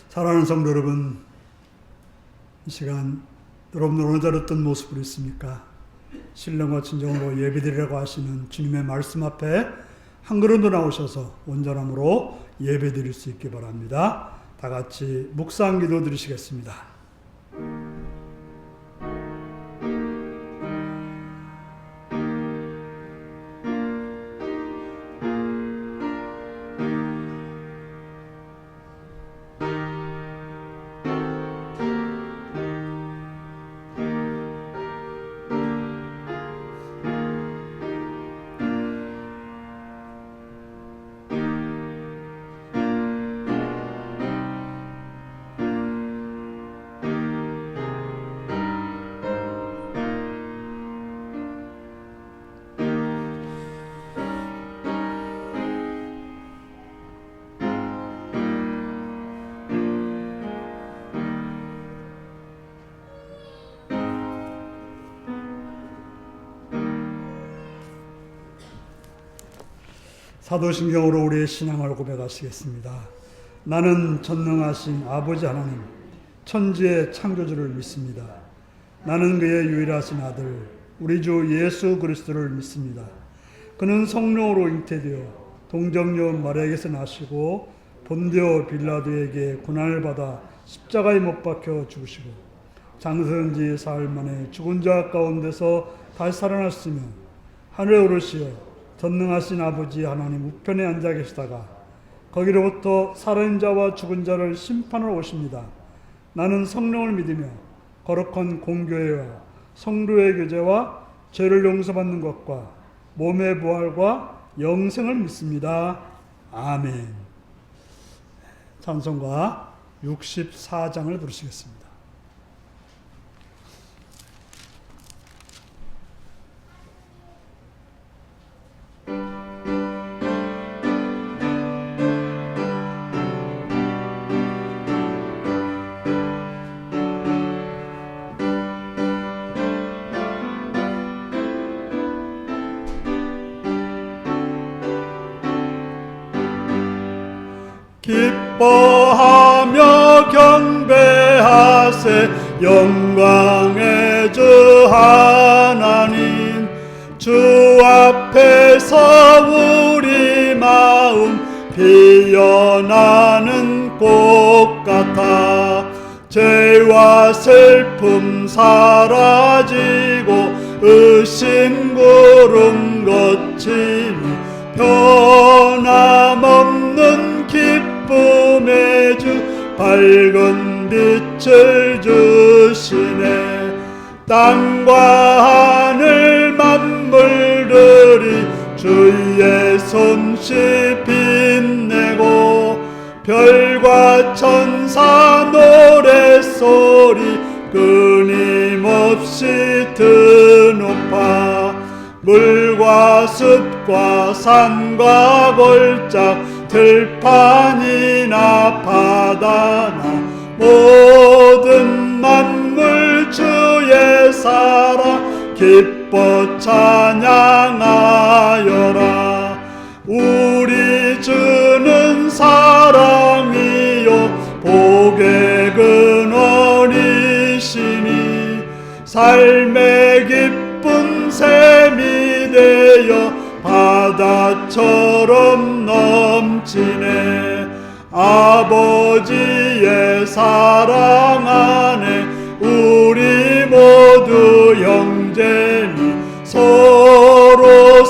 사랑하는 성도 여러분, 이 시간 여러분 오늘 어떤 모습으로 있습니까? 신령과 진정으로 예배드리라고 하시는 주님의 말씀 앞에 한 걸음도 나오셔서 온전함으로 예배드릴 수 있기 바랍니다. 다 같이 묵상 기도 드리시겠습니다. 사도신경으로 우리의 신앙을 고백하시겠습니다. 나는 전능하신 아버지 하나님, 천지의 창조주를 믿습니다. 나는 그의 유일하신 아들, 우리 주 예수 그리스도를 믿습니다. 그는 성령으로 잉태되어 동정녀 마리아에게서 나시고 본디오 빌라도에게 고난을 받아 십자가에 못 박혀 죽으시고 장사한 지 사흘 만에 죽은 자 가운데서 다시 살아났으며 하늘에 오르시어 전능하신 아버지 하나님 우편에 앉아 계시다가 거기로부터 살아있는 자와 죽은 자를 심판하러 오십니다. 나는 성령을 믿으며 거룩한 공교회와 성도의 교제와 죄를 용서받는 것과 몸의 부활과 영생을 믿습니다. 아멘. 찬송가 64장을 부르시겠습니다. 기뻐하며 경배하세 영광의 주 하나님, 주 앞에서 우리 마음 피어나는 꽃 같아 죄와 슬픔 사라지고 의심 구름 거치니 변함없는 기쁨의 주 밝은 빛을 주시네. 땅과 하늘 만물들이 주의 솜씨 빛내고 별과 천사 노랫소리 끊임없이 드높아 물과 숲과 산과 골짜 들판이나 바다나 모든 만물 주의 사랑 기뻐 찬양하여라. 우리 주는 사랑이요 복의 근원이시니 삶의 기쁜 샘이 되어 바다처럼 넘치네. 아버지의 사랑 안에 우리 모두 형제니 서로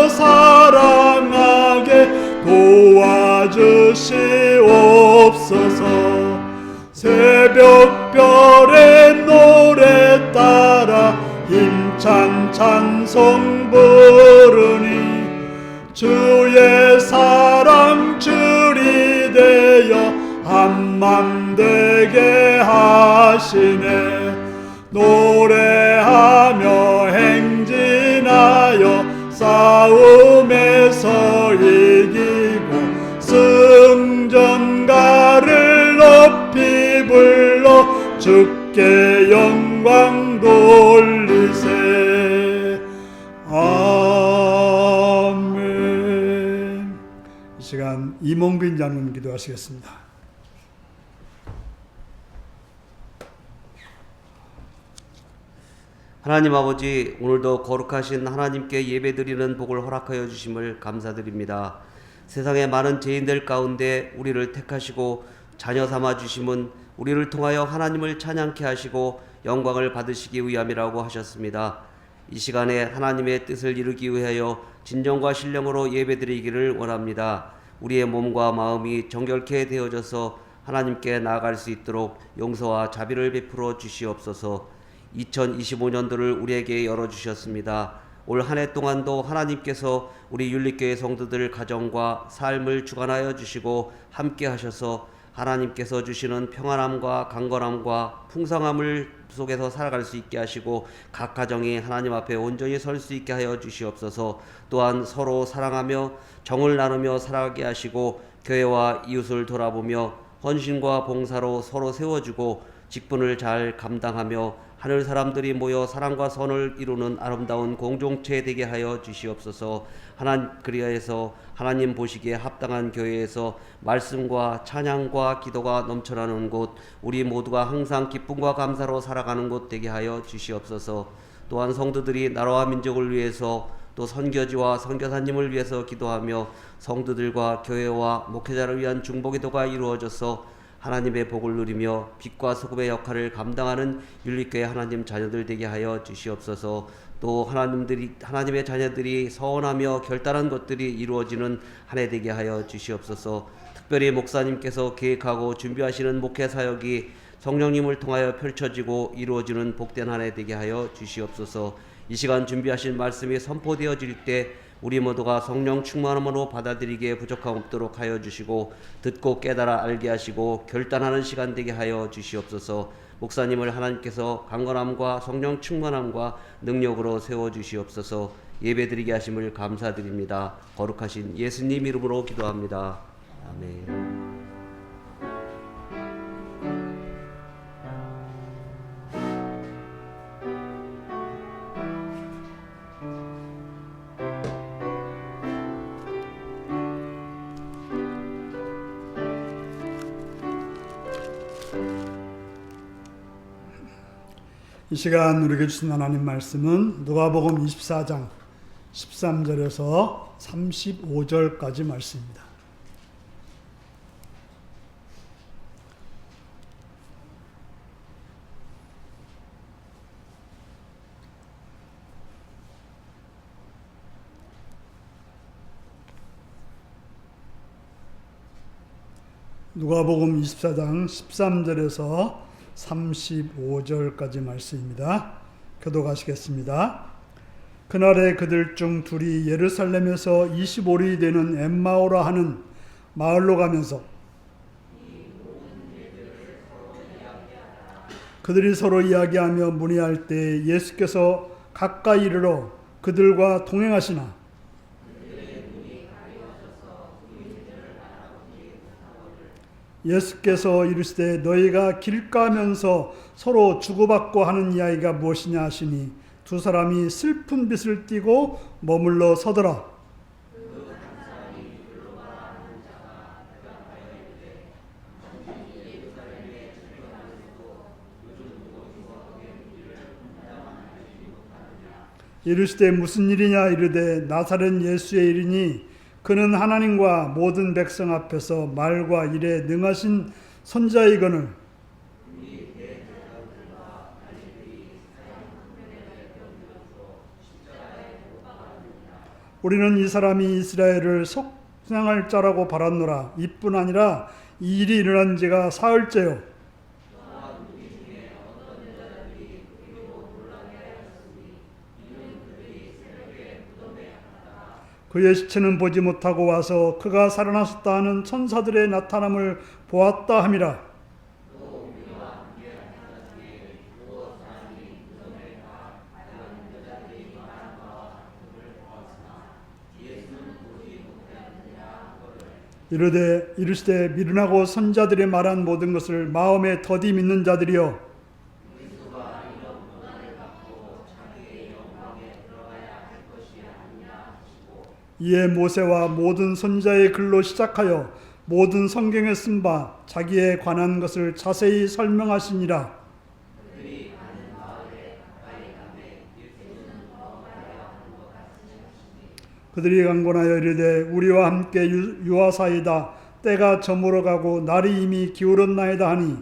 사랑하게 도와주시옵소서. 새벽별의 노래 따라 힘찬 찬송 부르니 주의 사랑 줄이 되어 한맘 되게 하시네. 노래하며 행진하여 싸움에서 이기고 승전가를 높이 불러 주께 영광 돌리세. 아멘. 이 시간 이몽빈 장로님 기도하시겠습니다. 하나님 아버지, 오늘도 거룩하신 하나님께 예배드리는 복을 허락하여 주심을 감사드립니다. 세상의 많은 죄인들 가운데 우리를 택하시고 자녀 삼아 주심은 우리를 통하여 하나님을 찬양케 하시고 영광을 받으시기 위함이라고 하셨습니다. 이 시간에 하나님의 뜻을 이루기 위하여 진정과 신령으로 예배드리기를 원합니다. 우리의 몸과 마음이 정결케 되어져서 하나님께 나아갈 수 있도록 용서와 자비를 베풀어 주시옵소서. 2025년도를 우리에게 열어주셨습니다. 올 한 해 동안도 하나님께서 우리 윤리교회 성도들 가정과 삶을 주관하여 주시고 함께 하셔서 하나님께서 주시는 평안함과 강건함과 풍성함을 속에서 살아갈 수 있게 하시고 각 가정이 하나님 앞에 온전히 설 수 있게 하여 주시옵소서. 또한 서로 사랑하며 정을 나누며 살아가게 하시고 교회와 이웃을 돌아보며 헌신과 봉사로 서로 세워주고 직분을 잘 감당하며 하늘 사람들이 모여 사랑과 선을 이루는 아름다운 공동체 되게 하여 주시옵소서. 그리하여서 하나님 보시기에 합당한 교회에서 말씀과 찬양과 기도가 넘쳐나는 곳, 우리 모두가 항상 기쁨과 감사로 살아가는 곳 되게 하여 주시옵소서. 또한 성도들이 나라와 민족을 위해서 또 선교지와 선교사님을 위해서 기도하며 성도들과 교회와 목회자를 위한 중보기도가 이루어져서 하나님의 복을 누리며 빛과 소금의 역할을 감당하는 윤리교회 하나님 자녀들 되게 하여 주시옵소서. 또 하나님의 자녀들이 서원하며 결단한 것들이 이루어지는 한 해 되게 하여 주시옵소서. 특별히 목사님께서 계획하고 준비하시는 목회 사역이 성령님을 통하여 펼쳐지고 이루어지는 복된 한 해 되게 하여 주시옵소서. 이 시간 준비하신 말씀이 선포되어질 때 우리 모두가 성령 충만함으로 받아들이기에 부족함 없도록 하여 주시고 듣고 깨달아 알게 하시고 결단하는 시간 되게 하여 주시옵소서. 목사님을 하나님께서 강건함과 성령 충만함과 능력으로 세워주시옵소서. 예배드리게 하심을 감사드립니다. 거룩하신 예수님 이름으로 기도합니다. 아멘. 이 시간 우리에게 주신 하나님 말씀은 누가복음 24장 13절에서 35절까지 말씀입니다. 누가복음 24장 13절에서 35절까지 말씀입니다. 교독하시겠습니다. 그날에 그들 중 둘이 예루살렘에서 25리 되는 엠마오라 하는 마을로 가면서 그들이 서로 이야기하며 문의할 때 예수께서 가까이 이르러 그들과 동행하시나 예수께서 이르시되 너희가 길가면서 서로 주고받고 하는 이야기가 무엇이냐 하시니 두 사람이 슬픈 빛을 띠고 머물러 서더라. 이르시되 무슨 일이냐 이르되 나사렛 예수의 일이니 그는 하나님과 모든 백성 앞에서 말과 일에 능하신 선자이거늘 우리는 이 사람이 이스라엘을 속량할 자라고 바랐노라. 이뿐 아니라 이 일이 일어난 지가 사흘째요. 그의 시체는 보지 못하고 와서 그가 살아나셨다 하는 천사들의 나타남을 보았다 함이라. 이르시되 미련하고 선자들이 말한 모든 것을 마음에 더디 믿는 자들이여 이에 모세와 모든 선지자의 글로 시작하여 모든 성경에 쓴 바 자기에 관한 것을 자세히 설명하시니라. 그들이 강권하여 이르되 우리와 함께 유하사이다. 때가 저물어 가고 날이 이미 기울었나이다 하니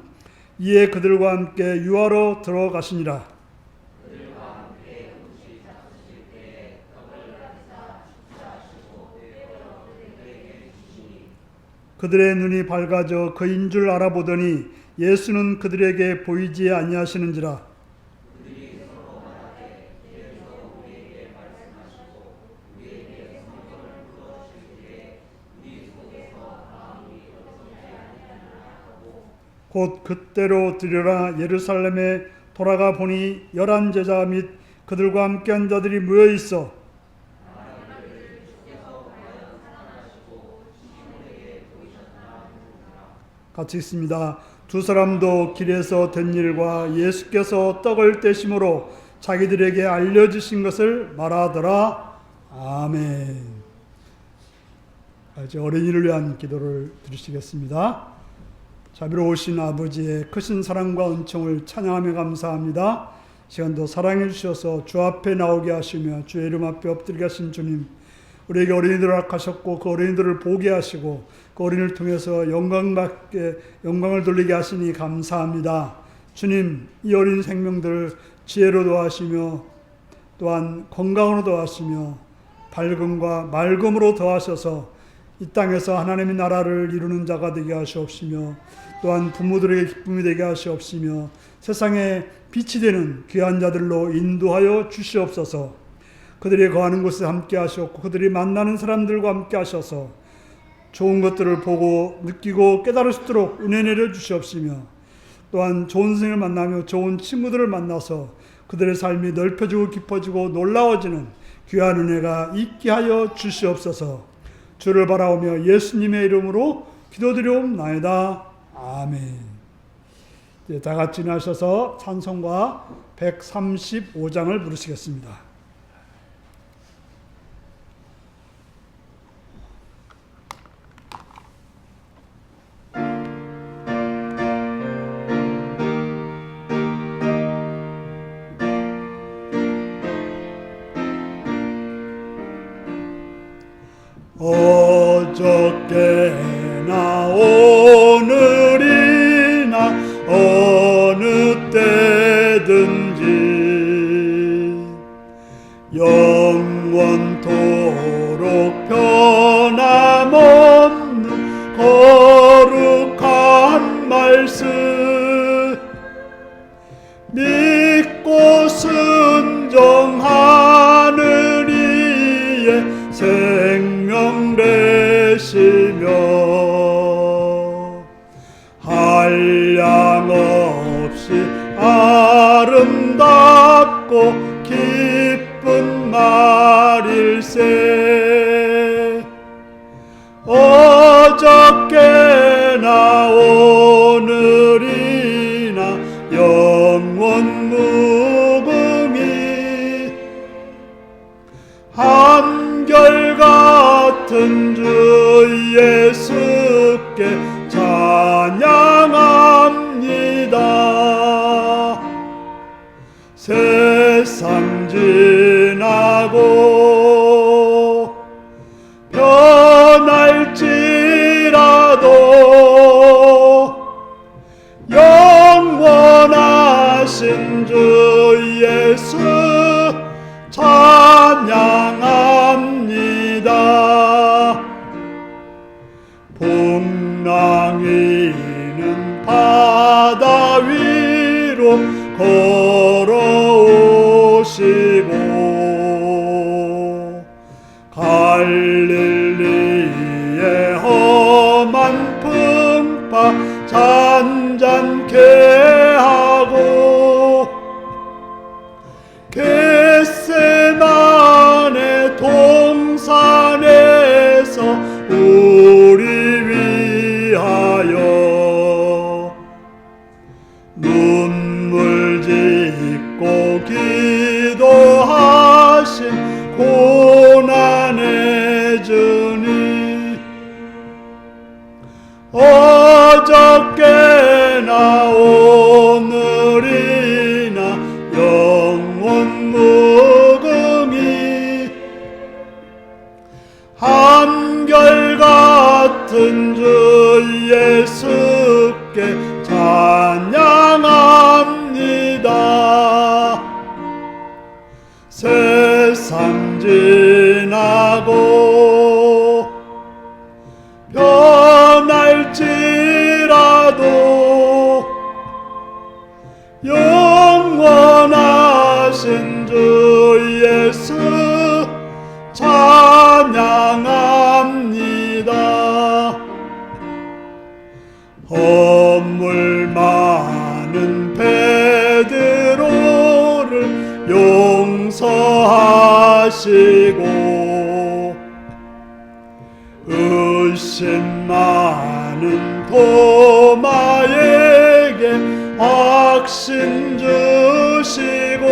이에 그들과 함께 유하로 들어가시니라. 그들의 눈이 밝아져 그인 줄 알아보더니 예수는 그들에게 보이지 아니하시는지라. 곧 그때로 들여라 예루살렘에 돌아가 보니 11 제자 및 그들과 함께한 자들이 모여 있어 같이 있습니다. 두 사람도 길에서 된 일과 예수께서 떡을 떼심으로 자기들에게 알려주신 것을 말하더라. 아멘. 이제 어린이를 위한 기도를 드리시겠습니다. 자비로우신 아버지의 크신 사랑과 은총을 찬양하며 감사합니다. 시간도 사랑해 주셔서 주 앞에 나오게 하시며 주의 이름 앞에 엎드리게 하신 주님, 우리에게 어린이들을 허락하셨고 그 어린이들을 보게 하시고 그 어린이를 통해서 영광을 돌리게 하시니 감사합니다. 주님, 이 어린 생명들 지혜로 도와하시며 또한 건강으로 도와하시며 밝음과 맑음으로 도와셔서 이 땅에서 하나님의 나라를 이루는 자가 되게 하시옵시며 또한 부모들에게 기쁨이 되게 하시옵시며 세상에 빛이 되는 귀한 자들로 인도하여 주시옵소서. 그들이 거하는 곳에 함께 하시옵고 그들이 만나는 사람들과 함께 하셔서 좋은 것들을 보고 느끼고 깨달을 수 있도록 은혜 내려 주시옵시며 또한 좋은 선생을 만나며 좋은 친구들을 만나서 그들의 삶이 넓혀지고 깊어지고 놀라워지는 귀한 은혜가 있게 하여 주시옵소서. 주를 바라오며 예수님의 이름으로 기도드리옵나이다. 아멘. 다 같이 나셔서 찬송가 135장을 부르시겠습니다. 어저께나 오늘이나 어느 때든지 영원토록 변함없는 거룩한 말씀 믿고 순종하는 이의 생명 되시며 한량없이 아름답고 기쁜 말일세. 어저께나 오늘이나 영원 무궁히 한결같은 주 예수께 찬양합니다. 세상 지나고 변할지라도 영원하신 주 예수 찬양합니다. 풍랑이는 바다 위로 걸어오시고 갈릴리의 험한 풍파 잔잔케 하고 겟세마네 동산에서 우리 위하여 눈물 짓고 기도하신 고난의 주님 어저께나 일지라도 영원하신 주 예수 찬양합니다. 허물 많은 베드로를 용서하시고 의심 많은 도마에게 확신 주시고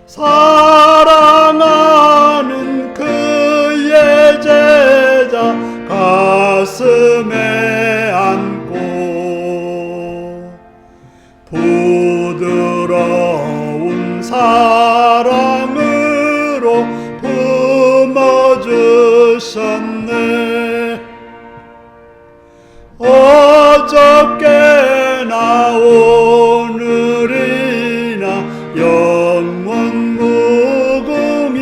사랑하는 그의 제자 가슴에 안고 부드러운 사랑으로 품어주셨네. 어저께나 오늘이나 영원 무궁히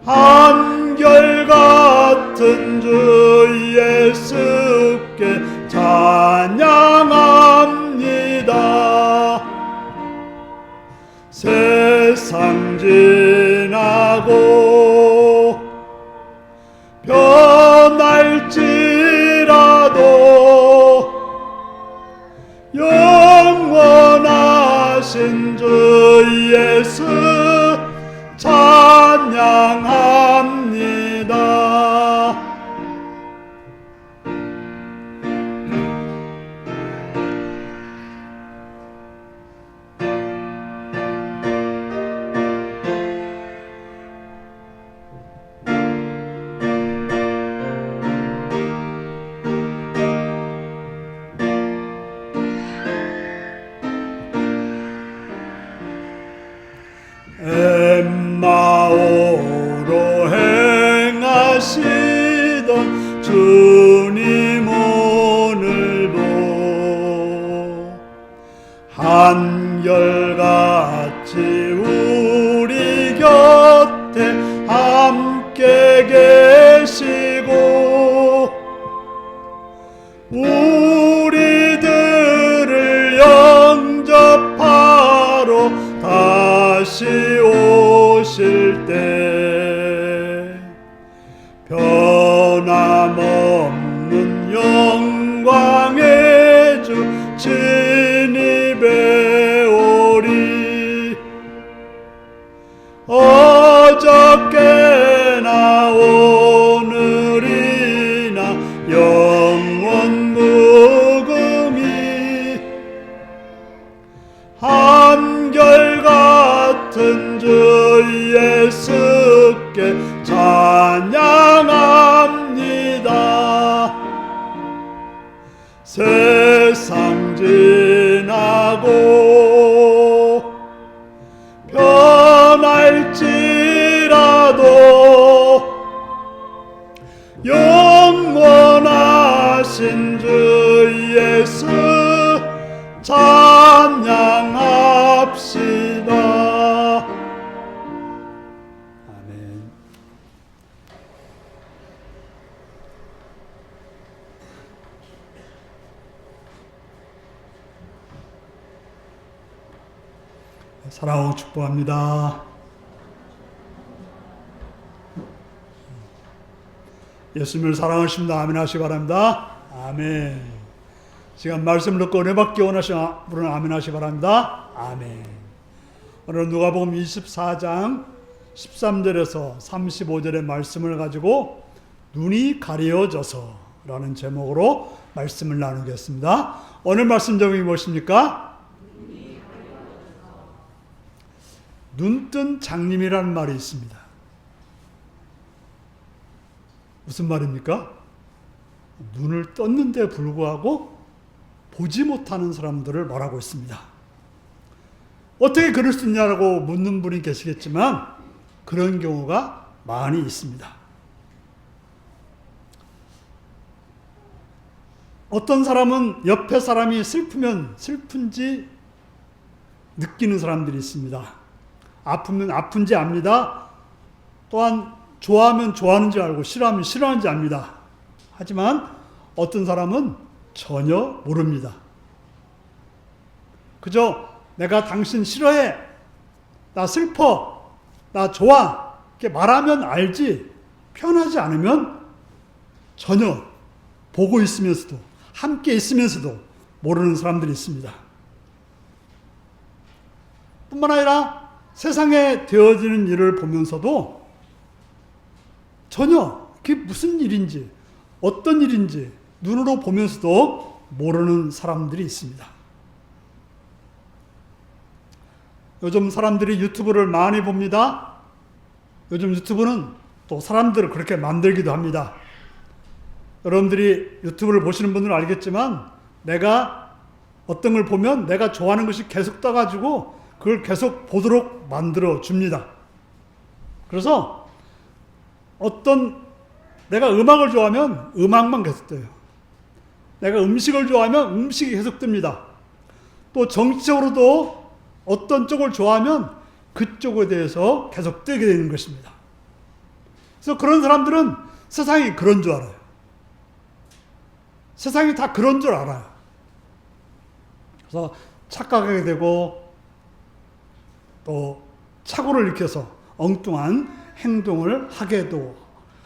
한결같은 주 예수께 찬양합니다. 세상 지나고 변할지라도 영원하신 주 예수 찬양합니다. 엠마오로 행하시던 주님 오늘도 한결같이 우리 곁에 함께 계시고 우리들을 영접하러 다시 오실 때 변함없는 영광의 주 진입해 오리. 어저께나 오늘이나 영원 무궁히 한결같은 주 예수께 찬양합니다. 세상 지나고 변할지라도 영원하신 주 예수 찬양합시다. 아멘. 사랑하고 축복합니다. 예수님을 사랑하십니다. 아멘 하시기 바랍니다. 아멘. 시간 말씀을 듣고 은혜 받기 원하시는 분은 아멘 하시기 바랍니다. 아멘. 오늘 누가복음 24장 13절에서 35절의 말씀을 가지고 눈이 가려져서 라는 제목으로 말씀을 나누겠습니다. 오늘 말씀 제목이 무엇입니까? 눈뜬 장님이라는 말이 있습니다. 무슨 말입니까? 눈을 떴는데 불구하고 보지 못하는 사람들을 말하고 있습니다. 어떻게 그럴 수 있냐고 묻는 분이 계시겠지만 그런 경우가 많이 있습니다. 어떤 사람은 옆에 사람이 슬프면 슬픈지 느끼는 사람들이 있습니다. 아프면 아픈지 압니다. 또한 좋아하면 좋아하는지 알고 싫어하면 싫어하는지 압니다. 하지만 어떤 사람은 전혀 모릅니다. 그저 내가 당신 싫어해, 나 슬퍼, 나 좋아 이렇게 말하면 알지 표현하지 않으면 전혀 보고 있으면서도 함께 있으면서도 모르는 사람들이 있습니다. 뿐만 아니라 세상에 되어지는 일을 보면서도 전혀 그게 무슨 일인지 어떤 일인지 눈으로 보면서도 모르는 사람들이 있습니다. 요즘 사람들이 유튜브를 많이 봅니다. 요즘 유튜브는 또 사람들을 그렇게 만들기도 합니다. 여러분들이 유튜브를 보시는 분들은 알겠지만 내가 어떤 걸 보면 내가 좋아하는 것이 계속 떠가지고 그걸 계속 보도록 만들어 줍니다. 그래서 내가 음악을 좋아하면 음악만 계속 떠요. 내가 음식을 좋아하면 음식이 계속 뜹니다. 또 정치적으로도 어떤 쪽을 좋아하면 그쪽에 대해서 계속 뜨게 되는 것입니다. 그래서 그런 사람들은 세상이 그런 줄 알아요. 세상이 다 그런 줄 알아요. 그래서 착각하게 되고 또 착오를 일으켜서 엉뚱한 행동을 하게도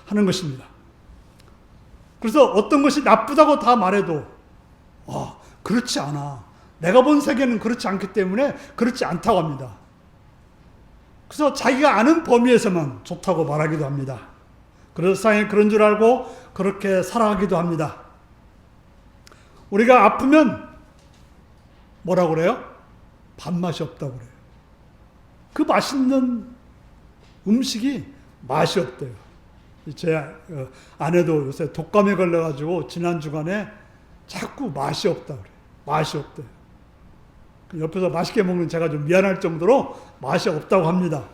하는 것입니다. 그래서 어떤 것이 나쁘다고 다 말해도 그렇지 않아. 내가 본 세계는 그렇지 않기 때문에 그렇지 않다고 합니다. 그래서 자기가 아는 범위에서만 좋다고 말하기도 합니다. 그래서 세상에 그런 줄 알고 그렇게 살아가기도 합니다. 우리가 아프면 뭐라고 그래요? 밥맛이 없다고 그래요. 그 맛있는 음식이 맛이 없대요. 제 아내도 요새 독감에 걸려가지고 지난 주간에 자꾸 맛이 없다 그래요. 맛이 없대요. 옆에서 맛있게 먹는 제가 좀 미안할 정도로 맛이 없다고 합니다.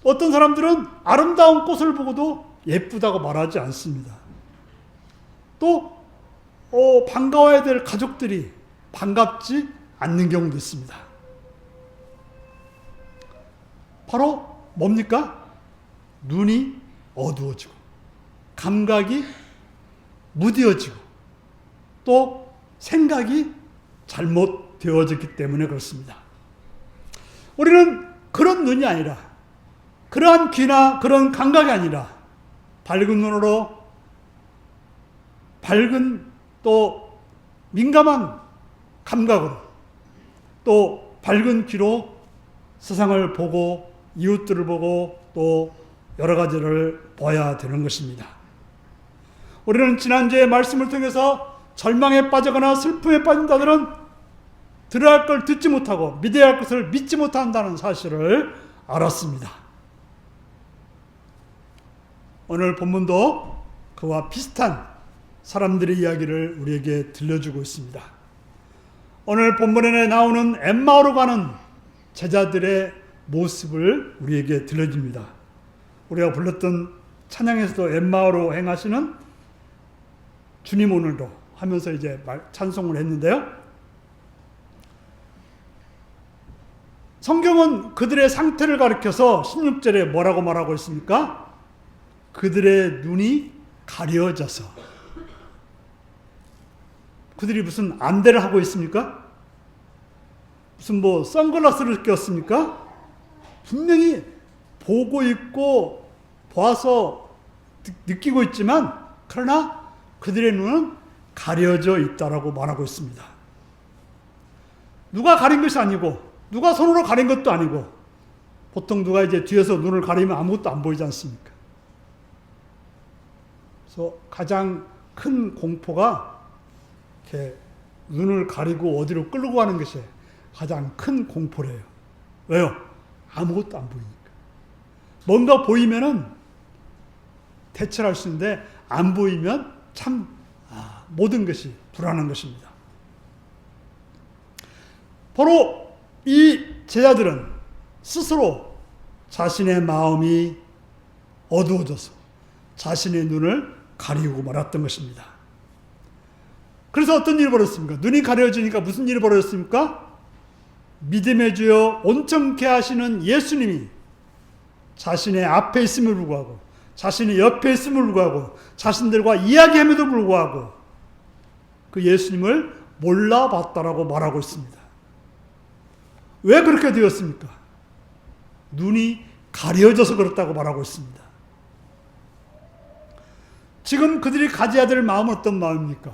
어떤 사람들은 아름다운 꽃을 보고도 예쁘다고 말하지 않습니다. 또 반가워야 될 가족들이 반갑지 않는 경우도 있습니다. 바로 뭡니까? 눈이 어두워지고 감각이 무뎌지고 또 생각이 잘못되어졌기 때문에 그렇습니다. 우리는 그런 눈이 아니라 그러한 귀나 그런 감각이 아니라 밝은 눈으로 밝은 또 민감한 감각으로 또 밝은 귀로 세상을 보고 이웃들을 보고 또 여러 가지를 봐야 되는 것입니다. 우리는 지난주에 말씀을 통해서 절망에 빠지거나 슬픔에 빠진 자들은 들어야 할 걸 듣지 못하고 믿어야 할 것을 믿지 못한다는 사실을 알았습니다. 오늘 본문도 그와 비슷한 사람들의 이야기를 우리에게 들려주고 있습니다. 오늘 본문에 나오는 엠마오로 가는 제자들의 모습을 우리에게 들려줍니다. 우리가 불렀던 찬양에서도 엠마오로 행하시는 주님 오늘도 하면서 이제 찬송을 했는데요. 성경은 그들의 상태를 가리켜서 16절에 뭐라고 말하고 있습니까? 그들의 눈이 가려져서. 그들이 무슨 안대를 하고 있습니까? 무슨 선글라스를 꼈습니까? 분명히 보고 있고 봐서 느끼고 있지만 그러나 그들의 눈은 가려져 있다라고 말하고 있습니다. 누가 가린 것이 아니고 누가 손으로 가린 것도 아니고 보통 누가 이제 뒤에서 눈을 가리면 아무것도 안 보이지 않습니까? 그래서 가장 큰 공포가 이렇게 눈을 가리고 어디로 끌고 가는 것이 가장 큰 공포래요. 왜요? 아무것도 안 보이니까. 뭔가 보이면은 대처할 수 있는데 안 보이면 참 모든 것이 불안한 것입니다. 바로 이 제자들은 스스로 자신의 마음이 어두워져서 자신의 눈을 가리우고 말았던 것입니다. 그래서 어떤 일이 벌어졌습니까? 눈이 가려지니까 무슨 일이 벌어졌습니까? 믿음의 주여 온전케 하시는 예수님이 자신의 앞에 있음을 불구하고 자신이 옆에 있음을 불구하고 자신들과 이야기함에도 불구하고 그 예수님을 몰라봤다라고 말하고 있습니다. 왜 그렇게 되었습니까? 눈이 가려져서 그렇다고 말하고 있습니다. 지금 그들이 가져야 될 마음은 어떤 마음입니까?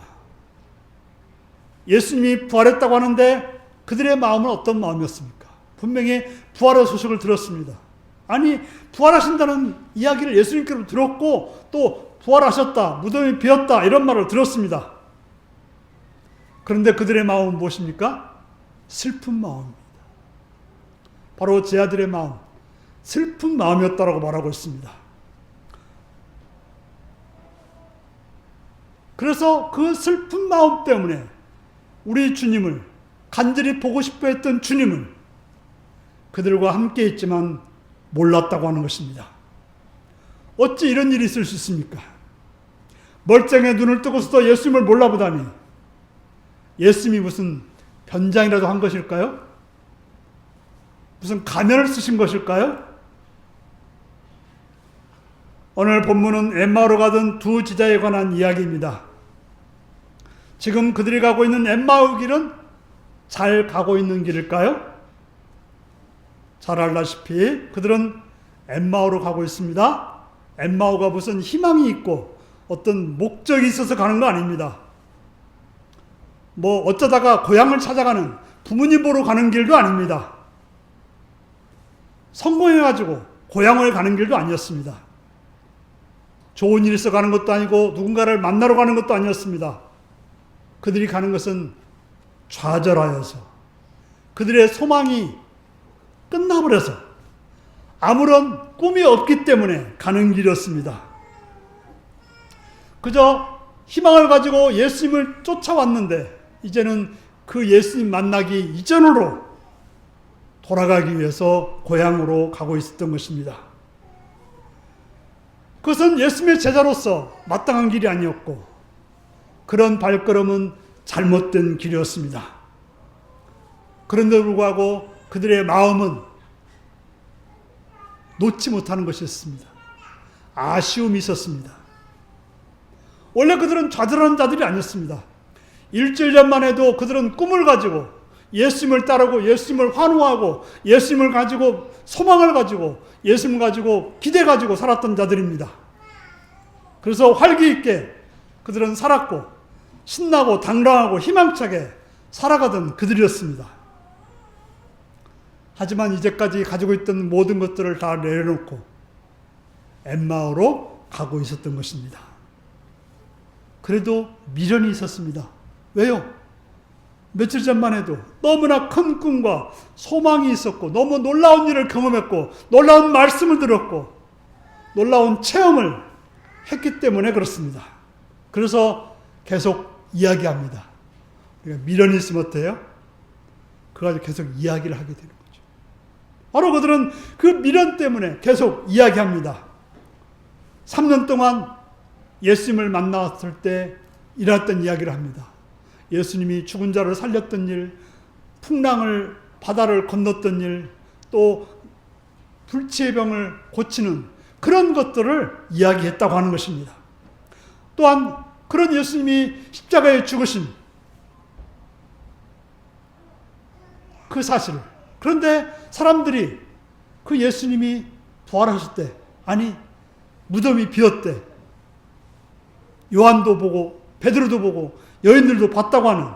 예수님이 부활했다고 하는데 그들의 마음은 어떤 마음이었습니까? 분명히 부활의 소식을 들었습니다. 아니, 부활하신다는 이야기를 예수님께로 들었고 또 부활하셨다, 무덤이 비었다 이런 말을 들었습니다. 그런데 그들의 마음은 무엇입니까? 슬픈 마음입니다. 바로 제 아들의 마음, 슬픈 마음이었다라고 말하고 있습니다. 그래서 그 슬픈 마음 때문에 우리 주님을, 간절히 보고 싶어 했던 주님을 그들과 함께 있지만 몰랐다고 하는 것입니다. 어찌 이런 일이 있을 수 있습니까? 멀쩡해 눈을 뜨고서도 예수님을 몰라보다니, 예수님이 무슨 변장이라도 한 것일까요? 무슨 가면을 쓰신 것일까요? 오늘 본문은 엠마오로 가던 두 제자에 관한 이야기입니다. 지금 그들이 가고 있는 엠마오 길은 잘 가고 있는 길일까요? 잘 알다시피 그들은 엠마오로 가고 있습니다. 엠마오가 무슨 희망이 있고 어떤 목적이 있어서 가는 거 아닙니다. 뭐 어쩌다가 고향을 찾아가는, 부모님 보러 가는 길도 아닙니다. 성공해가지고 고향을 가는 길도 아니었습니다. 좋은 일이 있어 가는 것도 아니고 누군가를 만나러 가는 것도 아니었습니다. 그들이 가는 것은 좌절하여서, 그들의 소망이 끝나버려서, 아무런 꿈이 없기 때문에 가는 길이었습니다. 그저 희망을 가지고 예수님을 쫓아왔는데 이제는 그 예수님 만나기 이전으로 돌아가기 위해서 고향으로 가고 있었던 것입니다. 그것은 예수님의 제자로서 마땅한 길이 아니었고, 그런 발걸음은 잘못된 길이었습니다. 그런데도 불구하고 그들의 마음은 놓지 못하는 것이었습니다. 아쉬움이 있었습니다. 원래 그들은 좌절하는 자들이 아니었습니다. 일주일 전만 해도 그들은 꿈을 가지고 예수님을 따르고 예수님을 환호하고 예수님을 가지고 소망을 가지고 예수님을 가지고 기대 가지고 살았던 자들입니다. 그래서 활기 있게 그들은 살았고 신나고 당당하고 희망차게 살아가던 그들이었습니다. 하지만 이제까지 가지고 있던 모든 것들을 다 내려놓고 엠마오로 가고 있었던 것입니다. 그래도 미련이 있었습니다. 왜요? 며칠 전만 해도 너무나 큰 꿈과 소망이 있었고 너무 놀라운 일을 경험했고 놀라운 말씀을 들었고 놀라운 체험을 했기 때문에 그렇습니다. 그래서 계속 이야기합니다. 그러니까 미련이 있으면 어때요? 그거 가지고 계속 이야기를 하게 되는 거죠. 바로 그들은 그 미련 때문에 계속 이야기합니다. 3년 동안 예수님을 만났을 때 일어났던 이야기를 합니다. 예수님이 죽은 자를 살렸던 일, 풍랑을, 바다를 건넜던 일, 또 불치의 병을 고치는 그런 것들을 이야기했다고 하는 것입니다. 또한 그런 예수님이 십자가에 죽으신 그 사실. 그런데 사람들이 그 예수님이 부활하실 때, 아니 무덤이 비었대, 요한도 보고 베드로도 보고 여인들도 봤다고 하는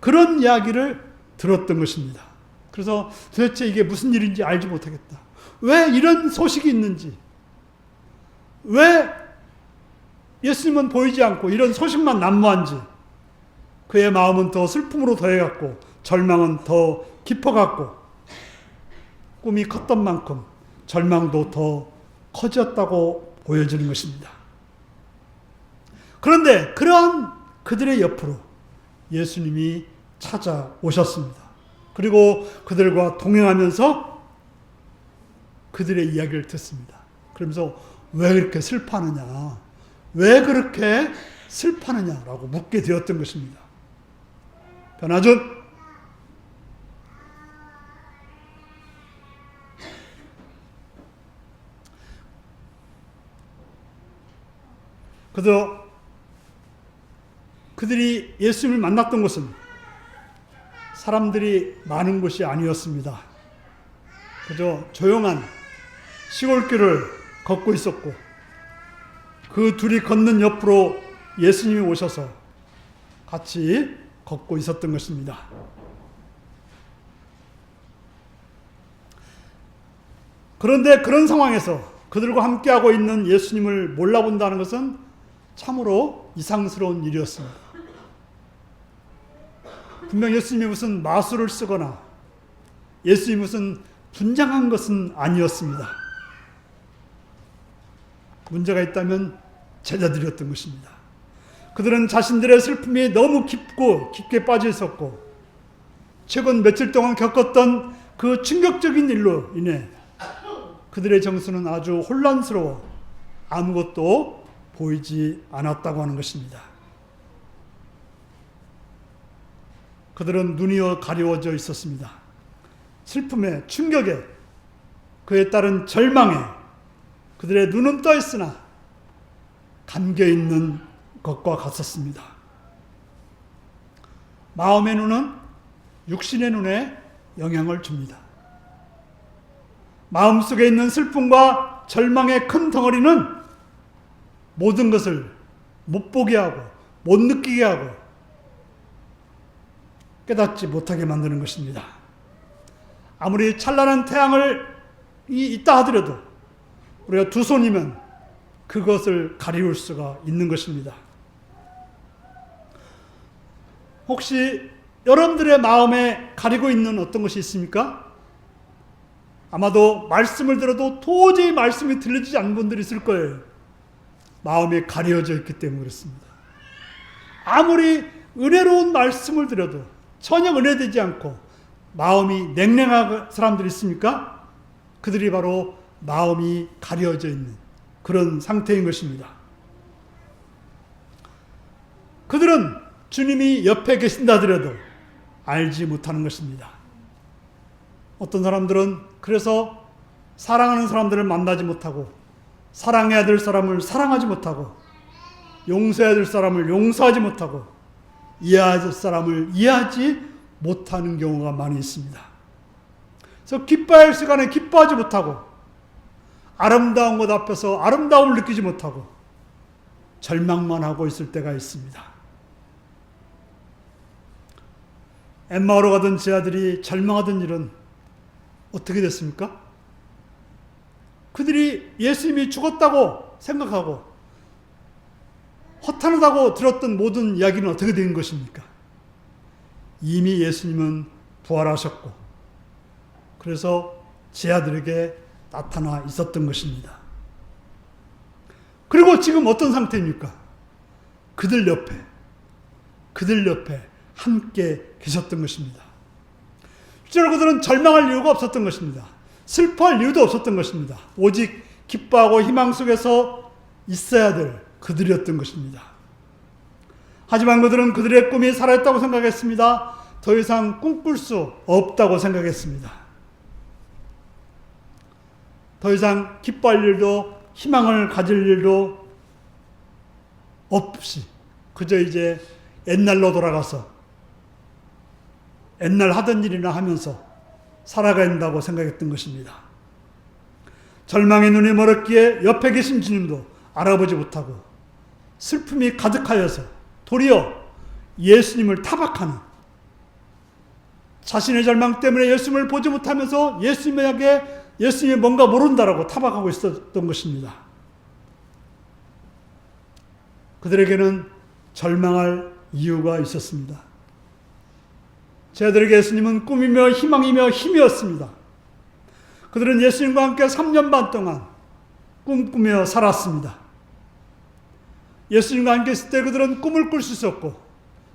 그런 이야기를 들었던 것입니다. 그래서 도대체 이게 무슨 일인지 알지 못하겠다. 왜 이런 소식이 있는지, 왜 예수님은 보이지 않고 이런 소식만 난무한지, 그의 마음은 더 슬픔으로 더해갔고 절망은 더 깊어갔고 꿈이 컸던 만큼 절망도 더 커졌다고 보여지는 것입니다. 그런데 그러한 그들의 옆으로 예수님이 찾아오셨습니다. 그리고 그들과 동행하면서 그들의 이야기를 듣습니다. 그러면서 왜 그렇게 슬퍼하느냐, 왜 그렇게 슬퍼하느냐라고 묻게 되었던 것입니다. 변화준, 그들이 예수님을 만났던 곳은 사람들이 많은 곳이 아니었습니다. 그저 조용한 시골길을 걷고 있었고, 그 둘이 걷는 옆으로 예수님이 오셔서 같이 걷고 있었던 것입니다. 그런데 그런 상황에서 그들과 함께하고 있는 예수님을 몰라본다는 것은 참으로 이상스러운 일이었습니다. 분명 예수님이 무슨 마술을 쓰거나 예수님이 무슨 분장한 것은 아니었습니다. 문제가 있다면 제자들이었던 것입니다. 그들은 자신들의 슬픔이 너무 깊게 빠져 있었고, 최근 며칠 동안 겪었던 그 충격적인 일로 인해 그들의 정서는 아주 혼란스러워 아무것도 보이지 않았다고 하는 것입니다. 그들은 눈이 가려워져 있었습니다. 슬픔에, 충격에, 그에 따른 절망에 그들의 눈은 떠 있으나 감겨 있는 것과 같았습니다. 마음의 눈은 육신의 눈에 영향을 줍니다. 마음속에 있는 슬픔과 절망의 큰 덩어리는 모든 것을 못 보게 하고 못 느끼게 하고 깨닫지 못하게 만드는 것입니다. 아무리 찬란한 태양이 있다 하더라도 우리가 두 손이면 그것을 가리울 수가 있는 것입니다. 혹시 여러분들의 마음에 가리고 있는 어떤 것이 있습니까? 아마도 말씀을 들어도 도저히 말씀이 들리지 않는 분들이 있을 거예요. 마음이 가려져 있기 때문에 그렇습니다. 아무리 은혜로운 말씀을 들어도 전혀 은혜되지 않고 마음이 냉랭한 사람들이 있습니까? 그들이 바로 마음이 가려져 있는 그런 상태인 것입니다. 그들은 주님이 옆에 계신다 하더라도 알지 못하는 것입니다. 어떤 사람들은 그래서 사랑하는 사람들을 만나지 못하고, 사랑해야 될 사람을 사랑하지 못하고, 용서해야 될 사람을 용서하지 못하고, 이해해야 될 사람을 이해하지 못하는 경우가 많이 있습니다. 그래서 기뻐야 할 시간에 기뻐하지 못하고, 아름다운 것 앞에서 아름다움을 느끼지 못하고 절망만 하고 있을 때가 있습니다. 엠마오로 가던 제 아들이 절망하던 일은 어떻게 됐습니까? 그들이 예수님이 죽었다고 생각하고 허탄하다고 들었던 모든 이야기는 어떻게 된 것입니까? 이미 예수님은 부활하셨고, 그래서 제 아들에게 나타나 있었던 것입니다. 그리고 지금 어떤 상태입니까? 그들 옆에 함께 계셨던 것입니다. 실제로 그들은 절망할 이유가 없었던 것입니다. 슬퍼할 이유도 없었던 것입니다. 오직 기뻐하고 희망 속에서 있어야 될 그들이었던 것입니다. 하지만 그들은 그들의 꿈이 사라졌다고 생각했습니다. 더 이상 꿈꿀 수 없다고 생각했습니다. 더 이상 기뻐할 일도 희망을 가질 일도 없이 그저 이제 옛날로 돌아가서 옛날 하던 일이나 하면서 살아가야 한다고 생각했던 것입니다. 절망의 눈이 멀었기에 옆에 계신 주님도 알아보지 못하고 슬픔이 가득하여서 도리어 예수님을 타박하는, 자신의 절망 때문에 예수님을 보지 못하면서 예수님이 뭔가 모른다라고 타박하고 있었던 것입니다. 그들에게는 절망할 이유가 있었습니다. 저희들에게 예수님은 꿈이며 희망이며 힘이었습니다. 그들은 예수님과 함께 3년 반 동안 꿈꾸며 살았습니다. 예수님과 함께 있을 때 그들은 꿈을 꿀 수 있었고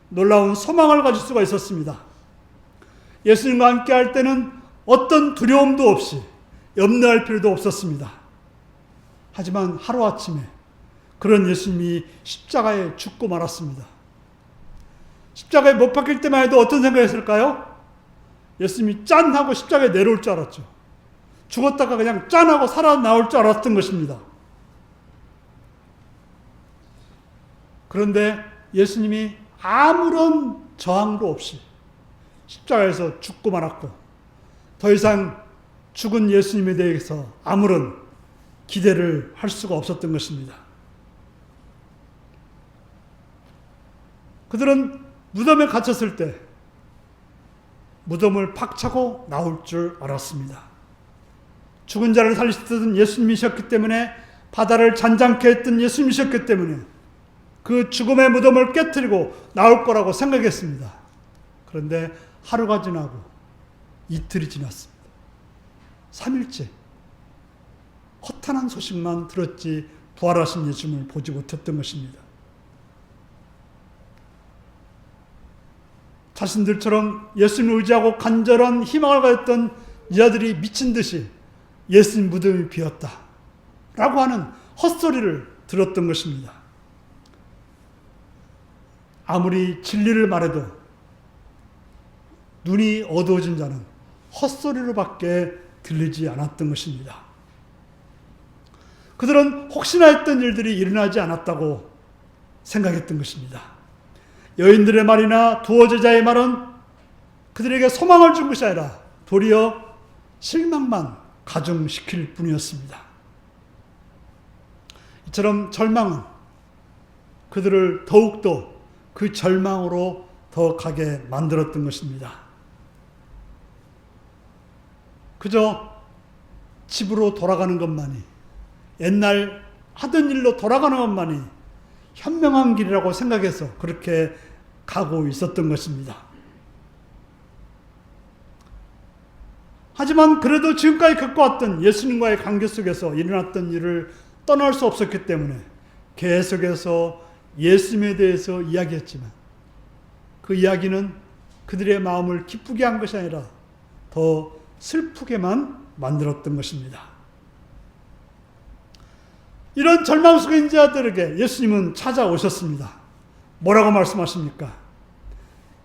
놀라운 소망을 가질 수가 있었습니다. 예수님과 함께 할 때는 어떤 두려움도 없이 염려할 필요도 없었습니다. 하지만 하루아침에 그런 예수님이 십자가에 죽고 말았습니다. 십자가에 못 박힐 때만 해도 어떤 생각했을까요? 예수님이 짠 하고 십자가에 내려올 줄 알았죠. 죽었다가 그냥 짠 하고 살아나올 줄 알았던 것입니다. 그런데 예수님이 아무런 저항도 없이 십자가에서 죽고 말았고, 더 이상 죽은 예수님에 대해서 아무런 기대를 할 수가 없었던 것입니다. 그들은 무덤에 갇혔을 때 무덤을 팍 차고 나올 줄 알았습니다. 죽은 자를 살리시던 예수님이셨기 때문에, 바다를 잔잔케 했던 예수님이셨기 때문에 그 죽음의 무덤을 깨트리고 나올 거라고 생각했습니다. 그런데 하루가 지나고 이틀이 지났습니다. 3일째 허탄한 소식만 들었지 부활하신 예수님을 보지 못했던 것입니다. 자신들처럼 예수님을 의지하고 간절한 희망을 가졌던 여자들이 미친 듯이 예수님 무덤이 비었다 라고 하는 헛소리를 들었던 것입니다. 아무리 진리를 말해도 눈이 어두워진 자는 헛소리로밖에 들리지 않았던 것입니다. 그들은 혹시나 했던 일들이 일어나지 않았다고 생각했던 것입니다. 여인들의 말이나 두어 제자의 말은 그들에게 소망을 준 것이 아니라 도리어 실망만 가중시킬 뿐이었습니다. 이처럼 절망은 그들을 더욱더 그 절망으로 더 가게 만들었던 것입니다. 그저 집으로 돌아가는 것만이, 옛날 하던 일로 돌아가는 것만이 현명한 길이라고 생각해서 그렇게 가고 있었던 것입니다. 하지만 그래도 지금까지 겪어왔던 예수님과의 관계 속에서 일어났던 일을 떠날 수 없었기 때문에 계속해서 예수님에 대해서 이야기했지만, 그 이야기는 그들의 마음을 기쁘게 한 것이 아니라 더 슬프게만 만들었던 것입니다. 이런 절망 속에 있는 자들에게 예수님은 찾아오셨습니다. 뭐라고 말씀하십니까?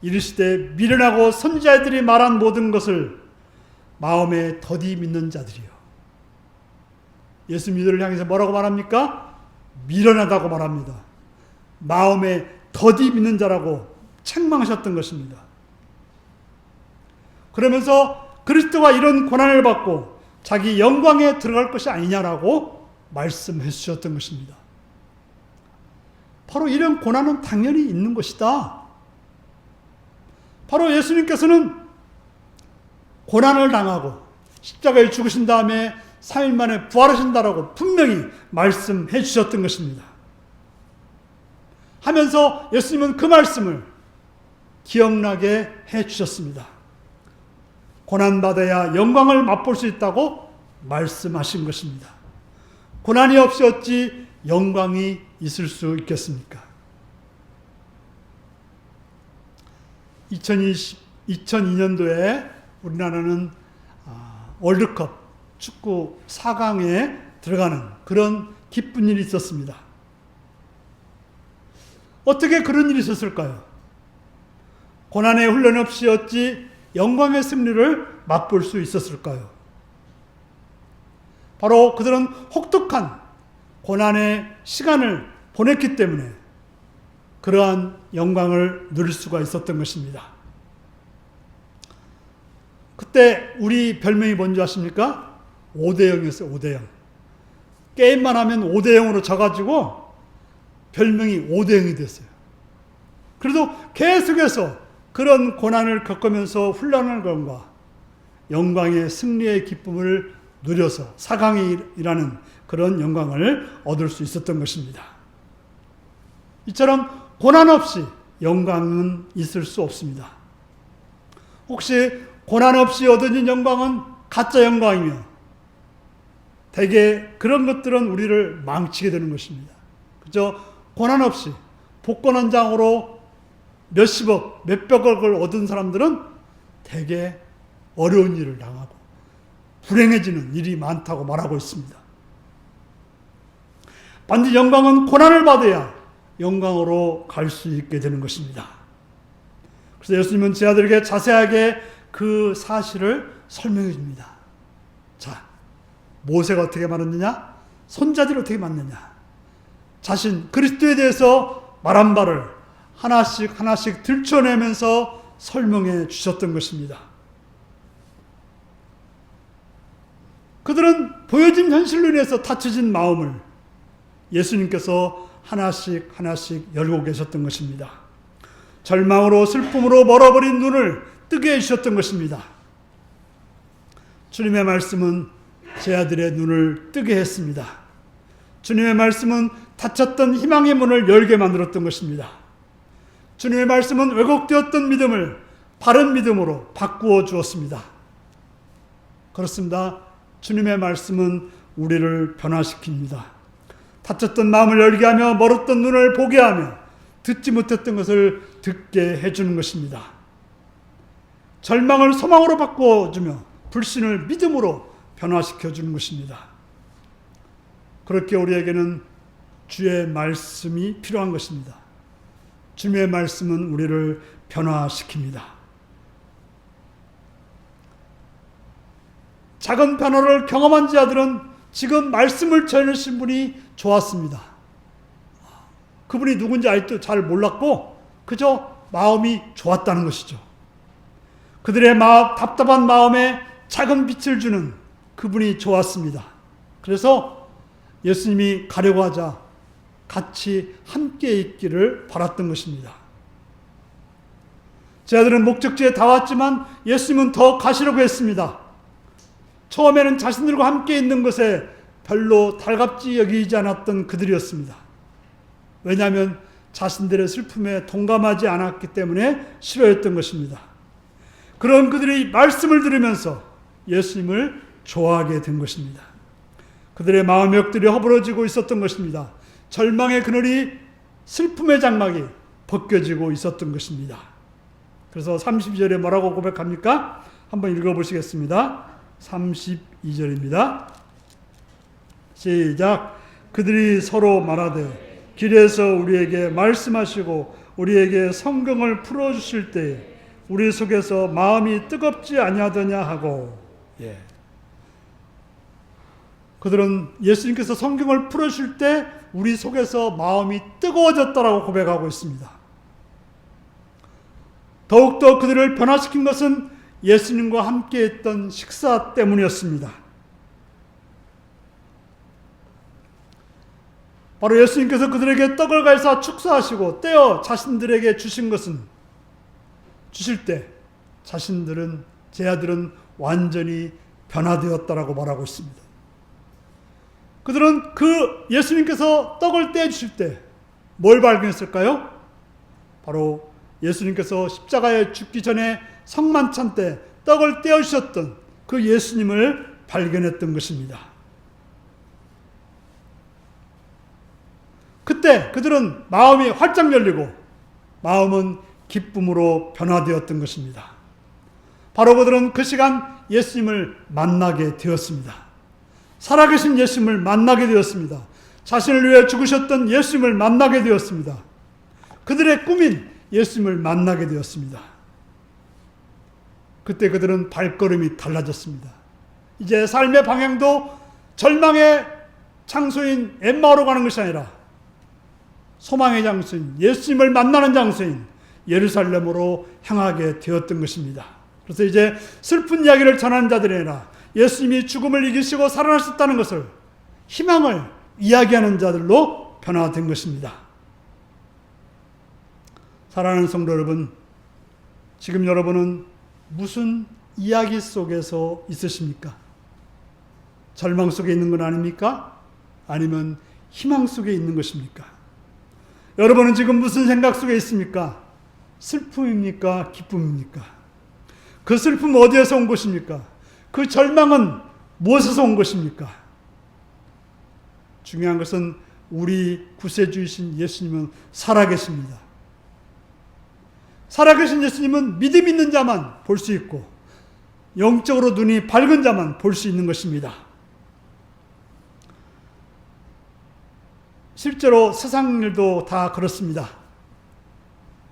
이르시되 미련하고 선지자들이 말한 모든 것을 마음에 더디 믿는 자들이요. 예수님들을 향해서 뭐라고 말합니까? 미련하다고 말합니다. 마음에 더디 믿는 자라고 책망하셨던 것입니다. 그러면서 그리스도가 이런 고난을 받고 자기 영광에 들어갈 것이 아니냐라고 말씀해 주셨던 것입니다. 바로 이런 고난은 당연히 있는 것이다. 바로 예수님께서는 고난을 당하고 십자가에 죽으신 다음에 3일 만에 부활하신다라고 분명히 말씀해 주셨던 것입니다. 하면서 예수님은 그 말씀을 기억나게 해 주셨습니다. 고난받아야 영광을 맛볼 수 있다고 말씀하신 것입니다. 고난이 없이 어찌 영광이 있을 수 있겠습니까? 2002년도에 우리나라는 월드컵 축구 4강에 들어가는 그런 기쁜 일이 있었습니다. 어떻게 그런 일이 있었을까요? 고난의 훈련 없이 어찌 영광의 승리를 맛볼 수 있었을까요? 바로 그들은 혹독한 고난의 시간을 보냈기 때문에 그러한 영광을 누릴 수가 있었던 것입니다. 그때 우리 별명이 뭔지 아십니까? 5대0이었어요. 5대0. 게임만 하면 5대0으로 져가지고 별명이 5대0이 됐어요. 그래도 계속해서 그런 고난을 겪으면서 훈련하는 것과 영광의 승리의 기쁨을 누려서 4강이라는 그런 영광을 얻을 수 있었던 것입니다. 이처럼 고난 없이 영광은 있을 수 없습니다. 혹시 고난 없이 얻어진 영광은 가짜 영광이며 대개 그런 것들은 우리를 망치게 되는 것입니다. 그저 고난 없이 복권 한 장으로 몇십억, 몇백억을 얻은 사람들은 대개 어려운 일을 당하고 불행해지는 일이 많다고 말하고 있습니다. 반드시 영광은 고난을 받아야 영광으로 갈 수 있게 되는 것입니다. 그래서 예수님은 제 아들에게 자세하게 그 사실을 설명해 줍니다. 자, 모세가 어떻게 말했느냐? 손자들이 어떻게 말했느냐? 자신 그리스도에 대해서 말한 바를 하나씩 하나씩 들춰내면서 설명해 주셨던 것입니다. 그들은 보여진 현실로 인해서 닫혀진 마음을 예수님께서 하나씩 하나씩 열고 계셨던 것입니다. 절망으로 슬픔으로 멀어버린 눈을 뜨게 해주셨던 것입니다. 주님의 말씀은 제 아들의 눈을 뜨게 했습니다. 주님의 말씀은 닫혔던 희망의 문을 열게 만들었던 것입니다. 주님의 말씀은 왜곡되었던 믿음을 바른 믿음으로 바꾸어 주었습니다. 그렇습니다. 주님의 말씀은 우리를 변화시킵니다. 닫혔던 마음을 열게 하며 멀었던 눈을 보게 하며 듣지 못했던 것을 듣게 해주는 것입니다. 절망을 소망으로 바꿔주며 불신을 믿음으로 변화시켜주는 것입니다. 그렇게 우리에게는 주의 말씀이 필요한 것입니다. 주님의 말씀은 우리를 변화시킵니다. 작은 변화를 경험한 자들은 지금 말씀을 전하신 분이 좋았습니다. 그분이 누군지 아직도 잘 몰랐고 그저 마음이 좋았다는 것이죠. 그들의 답답한 마음에 작은 빛을 주는 그분이 좋았습니다. 그래서 예수님이 가려고 하자 같이 함께 있기를 바랐던 것입니다. 제 아들은 목적지에 다 왔지만 예수님은 더 가시려고 했습니다. 처음에는 자신들과 함께 있는 것에 별로 달갑지 여기지 않았던 그들이었습니다. 왜냐하면 자신들의 슬픔에 동감하지 않았기 때문에 싫어했던 것입니다. 그런 그들이 말씀을 들으면서 예수님을 좋아하게 된 것입니다. 그들의 마음의 벽들이 허물어지고 있었던 것입니다. 절망의 그늘이, 슬픔의 장막이 벗겨지고 있었던 것입니다. 그래서 32절에 뭐라고 고백합니까? 한번 읽어보시겠습니다. 32절입니다. 시작. 그들이 서로 말하되 길에서 우리에게 말씀하시고 우리에게 성경을 풀어주실 때에 우리 속에서 마음이 뜨겁지 아니하더냐 하고. 그들은 예수님께서 성경을 풀어주실 때 우리 속에서 마음이 뜨거워졌다라고 고백하고 있습니다. 더욱더 그들을 변화시킨 것은 예수님과 함께 했던 식사 때문이었습니다. 바로 예수님께서 그들에게 떡을 가져다 축사하시고 떼어 자신들에게 주신 것은, 주실 때 자신들은, 제 아들은 완전히 변화되었다라고 말하고 있습니다. 그들은 그 예수님께서 떡을 떼어 주실 때 뭘 발견했을까요? 바로 예수님께서 십자가에 죽기 전에 성만찬 때 떡을 떼어 주셨던 그 예수님을 발견했던 것입니다. 그때 그들은 마음이 활짝 열리고 마음은 기쁨으로 변화되었던 것입니다. 바로 그들은 그 시간 예수님을 만나게 되었습니다. 살아계신 예수님을 만나게 되었습니다. 자신을 위해 죽으셨던 예수님을 만나게 되었습니다. 그들의 꿈인 예수님을 만나게 되었습니다. 그때 그들은 발걸음이 달라졌습니다. 이제 삶의 방향도 절망의 장소인 엠마오로 가는 것이 아니라 소망의 장소인 예수님을 만나는 장소인 예루살렘으로 향하게 되었던 것입니다. 그래서 이제 슬픈 이야기를 전하는 자들이 아니라 예수님이 죽음을 이기시고 살아나셨다는 것을, 희망을 이야기하는 자들로 변화된 것입니다. 사랑하는 성도 여러분, 지금 여러분은 무슨 이야기 속에서 있으십니까? 절망 속에 있는 건 아닙니까? 아니면 희망 속에 있는 것입니까? 여러분은 지금 무슨 생각 속에 있습니까? 슬픔입니까? 기쁨입니까? 그 슬픔은 어디에서 온 것입니까? 그 절망은 무엇에서 온 것입니까? 중요한 것은 우리 구세주이신 예수님은 살아계십니다. 살아계신 예수님은 믿음 있는 자만 볼 수 있고 영적으로 눈이 밝은 자만 볼 수 있는 것입니다. 실제로 세상 일도 다 그렇습니다.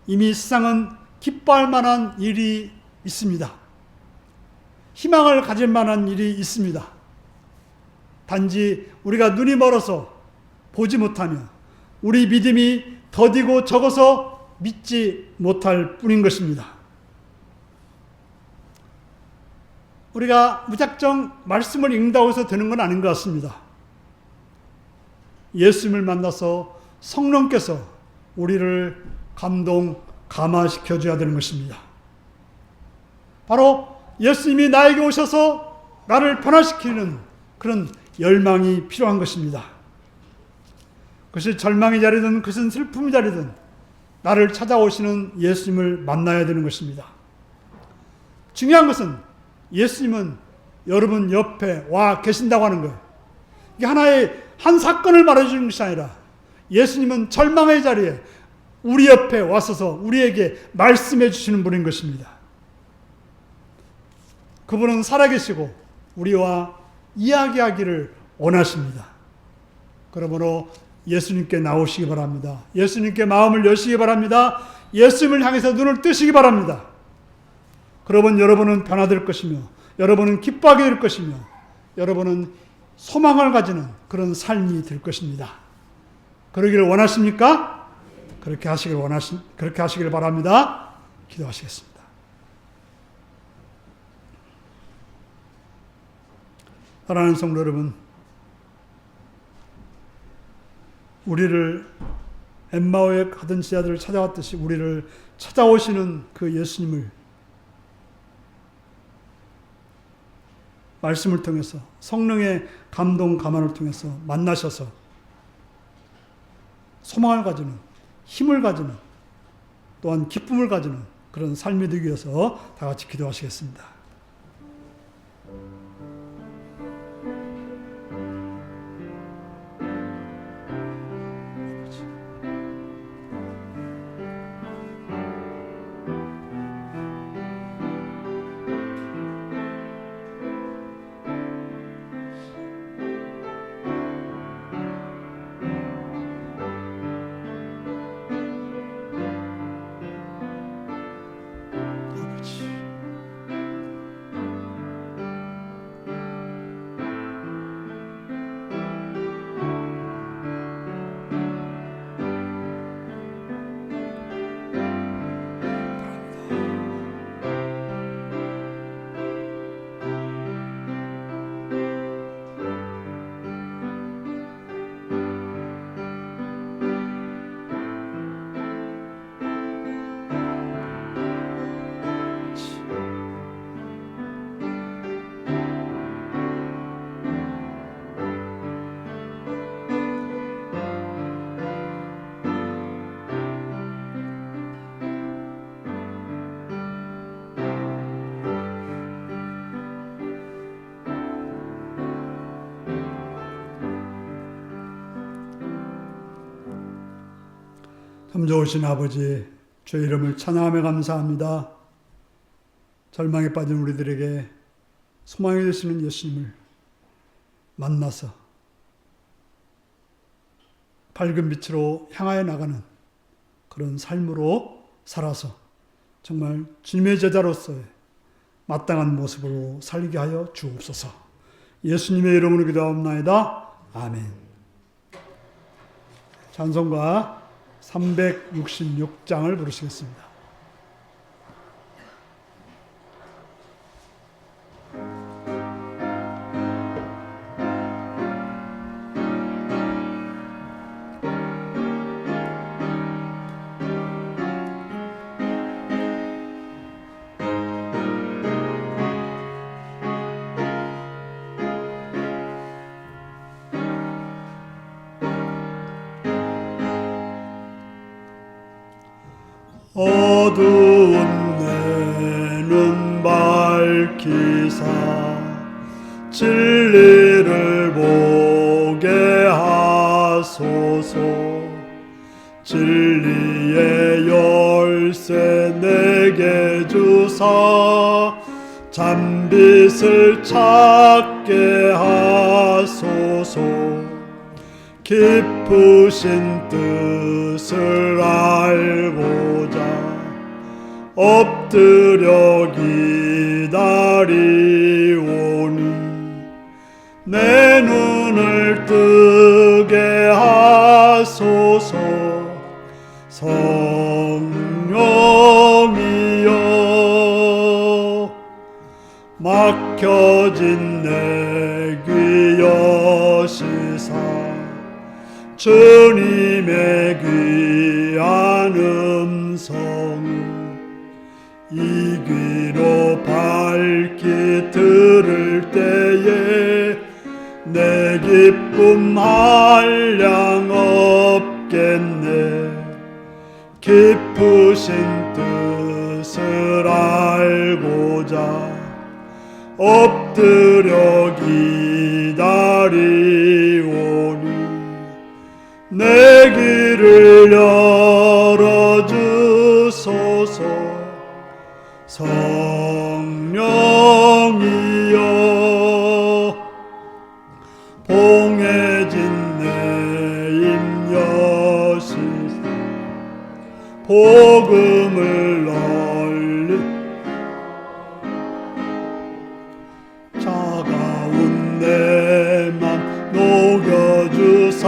이미 세상은 기뻐할 만한 일이 있습니다. 희망을 가질 만한 일이 있습니다. 단지 우리가 눈이 멀어서 보지 못하며 우리 믿음이 더디고 적어서 믿지 못할 뿐인 것입니다. 우리가 무작정 말씀을 읽는다고 해서 되는 건 아닌 것 같습니다. 예수님을 만나서 성령께서 우리를 감화시켜 줘야 되는 것입니다. 바로 예수님이 나에게 오셔서 나를 변화시키는 그런 열망이 필요한 것입니다. 그것이 절망의 자리든 그것은 슬픔의 자리든 나를 찾아오시는 예수님을 만나야 되는 것입니다. 중요한 것은 예수님은 여러분 옆에 와 계신다고 하는 거예요. 이게 한 사건을 말해주는 것이 아니라 예수님은 절망의 자리에 우리 옆에 와서서 우리에게 말씀해 주시는 분인 것입니다. 그분은 살아계시고 우리와 이야기하기를 원하십니다. 그러므로 예수님께 나오시기 바랍니다. 예수님께 마음을 여시기 바랍니다. 예수님을 향해서 눈을 뜨시기 바랍니다. 그러면 여러분은 변화될 것이며 여러분은 기뻐하게 될 것이며 여러분은 소망을 가지는 그런 삶이 될 것입니다. 그러기를 원하십니까? 그렇게 하시길 바랍니다. 기도하시겠습니다. 사랑하는 성도 여러분, 우리를 엠마오에 가던 제자들을 찾아왔듯이 우리를 찾아오시는 그 예수님을 말씀을 통해서 성령의 감화를 통해서 만나셔서 소망을 가지는, 힘을 가지는, 또한 기쁨을 가지는 그런 삶이 되기 위해서 다 같이 기도하시겠습니다. 참 좋으신 아버지, 주의 이름을 찬양하며 감사합니다. 절망에 빠진 우리들에게 소망이 되시는 예수님을 만나서 밝은 빛으로 향하여 나가는 그런 삶으로 살아서 정말 주님의 제자로서의 마땅한 모습으로 살게 하여 주옵소서. 예수님의 이름으로 기도하옵나이다. 아멘. 찬송가 366장을 부르시겠습니다. 어두운 내 눈 밝히사 진리를 보게 하소서. 진리의 열쇠 내게 주사 잠빛을 찾게 하소서. 깊으신 뜻을 알고자 엎드려 기다리오니 내 눈을 뜨게 하소서. 성령이여 막혀진 내 귀 여시사 주님의 귀한 음성을 이 귀로 밝히 들을 때에 내 기쁨 한량 없겠네. 깊으신 뜻을 알고자 엎드려 기다리오니 내 길을 열어주소서. 성령이여 봉해진 내 임여시사 복음을 널리 차가운 내 맘 녹여주사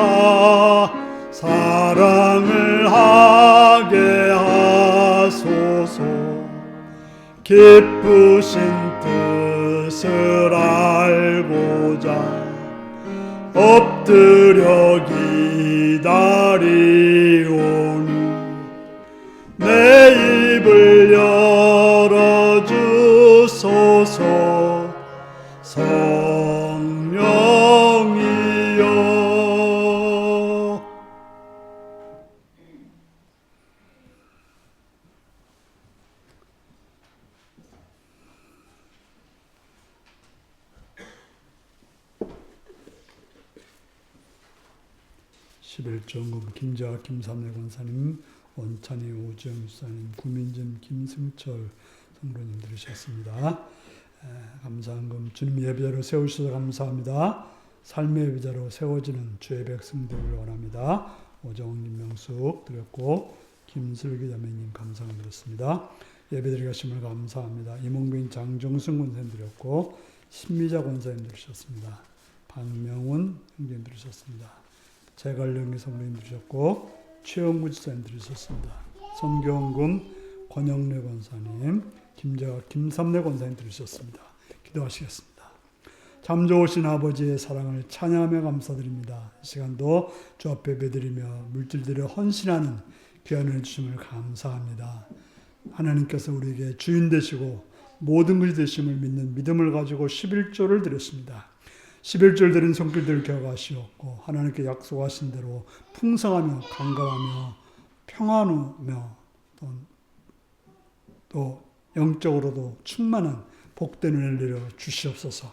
사랑을 하게 하소서. 기쁘신 뜻을 알고자 엎드려 기다리오니 내 입을 열어주소서. 성령이여 십일종금 김재학 김삼래 권사님, 원찬희 오정 유사님, 구민진 김승철 성도님 들으셨습니다. 감사한금 주님 예배자로 세우셔서 감사합니다. 삶의 예배자로 세워지는 주의 백성 되기를 원합니다. 오정훈 김명숙 드렸고 김슬기 자매님 감사함 드렸습니다. 예배드리게 하심을 감사합니다. 이몽빈 장정승 권사님 드렸고 신미자 권사님 들으셨습니다. 박명훈 형제님 들으셨습니다. 재갈령기 성도님 들으셨고 최영구 지사님 들으셨습니다. 손경금 권영래 권사님, 김재학 김삼래 권사님 들으셨습니다. 기도하시겠습니다. 참 좋으신 아버지의 사랑을 찬양하며 감사드립니다. 이 시간도 주 앞에 예배드리며 물질들에 헌신하는 귀한 은혜 주심을 감사합니다. 하나님께서 우리에게 주인 되시고 모든 것이 되심을 믿는 믿음을 가지고 11조를 드렸습니다. 11조를 드린 손길들을 기억하시옵고 하나님께 약속하신 대로 풍성하며 강건하며 평안하며 또 영적으로도 충만한 복된 은혜를 내려 주시옵소서.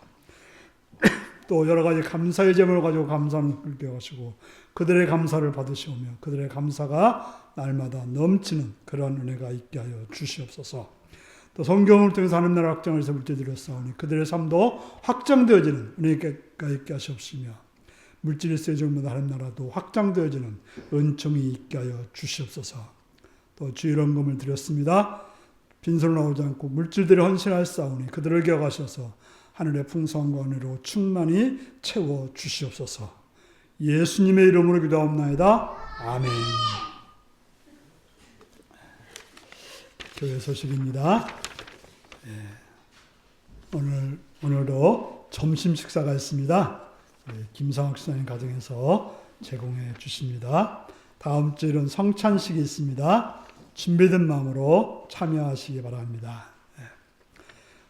또 여러 가지 감사의 제목을 가지고 감사하는 것을 기억하시고 그들의 감사를 받으시오며 그들의 감사가 날마다 넘치는 그러한 은혜가 있게 하여 주시옵소서. 또 성경을 통해서 하나님 나라 확장을 위해서 물질드렸사오니 그들의 삶도 확장되어지는 은혜가 있게 하시옵시며 물질이 세종보다 하나님 나라도 확장되어지는 은총이 있게 하여 주시옵소서. 또 주일원금을 드렸습니다. 빈손으로 나오지 않고 물질들을 헌신하였사오니 그들을 기억하셔서 하늘의 풍성과 은혜로 충만히 채워 주시옵소서. 예수님의 이름으로 기도하옵나이다. 아멘. 교회 소식입니다. 오늘도 점심 식사가 있습니다. 김상학 시장님 가정에서 제공해 주십니다. 다음 주일은 성찬식이 있습니다. 준비된 마음으로 참여하시기 바랍니다.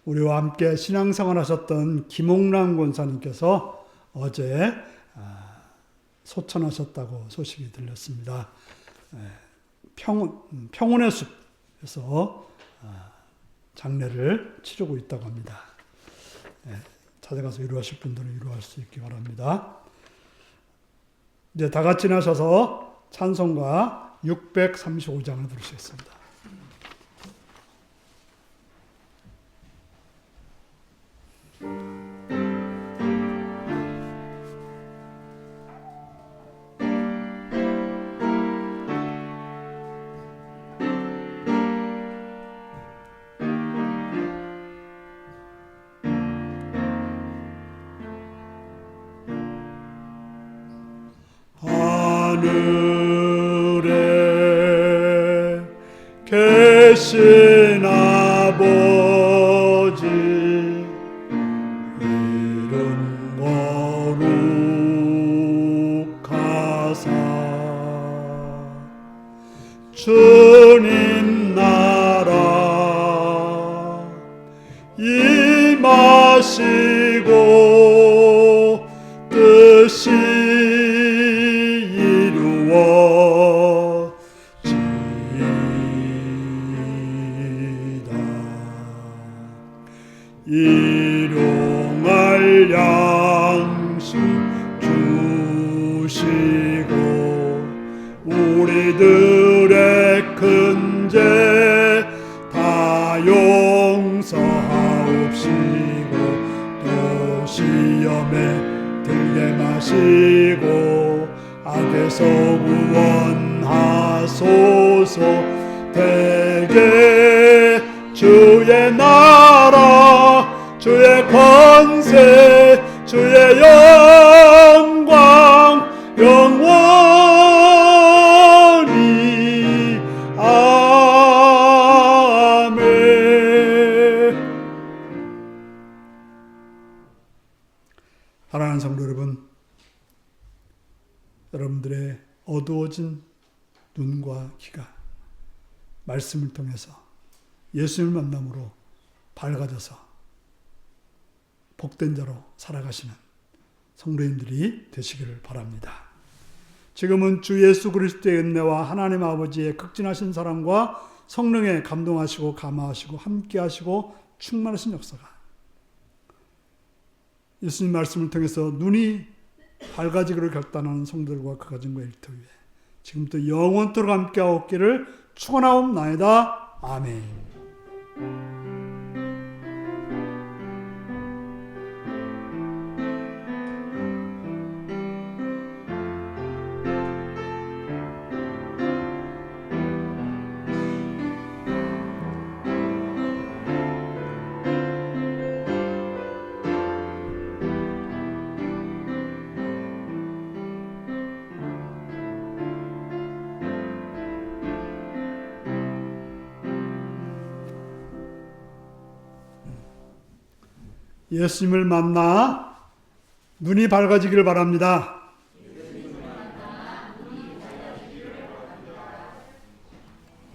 우리와 함께 신앙생활 하셨던 김홍란 권사님께서 어제 소천하셨다고 소식이 들렸습니다. 평온의 숲에서 장례를 치르고 있다고 합니다. 찾아가서 위로하실 분들은 위로할 수 있기 바랍니다. 이제 다 같이 나셔서 찬송가 635장을 부르시겠습니다. 하늘에 계신 아버지 이름 거룩하사 주님 나라 임하시고 뜻이 이루어지이다. 일용할 양식 주시고 우리들의 큰 죄 다 용서하옵시고 또 시험에 들게 마시고 악에서 구원하소서. 대개 주의 나라 주의 권세 주의 영광 영원히 아멘. 사랑하는 성도 여러분, 여러분들의 어두워진 눈과 귀가 말씀을 통해서 예수님을 만남으로 밝아져서 복된 자로 살아가시는 성도님들이 되시기를 바랍니다. 지금은 주 예수 그리스도의 은혜와 하나님 아버지의 극진하신 사랑과 성령의 감동하시고 감화하시고 함께하시고 충만하신 역사가 예수님 말씀을 통해서 눈이 밝아지기를 결단하는 성도들과 그 가정과 일터 위에 지금부터 영원토록 함께하옵기를 축원하옵나이다. 아멘. 예수님을 만나 눈이 밝아지기를 바랍니다.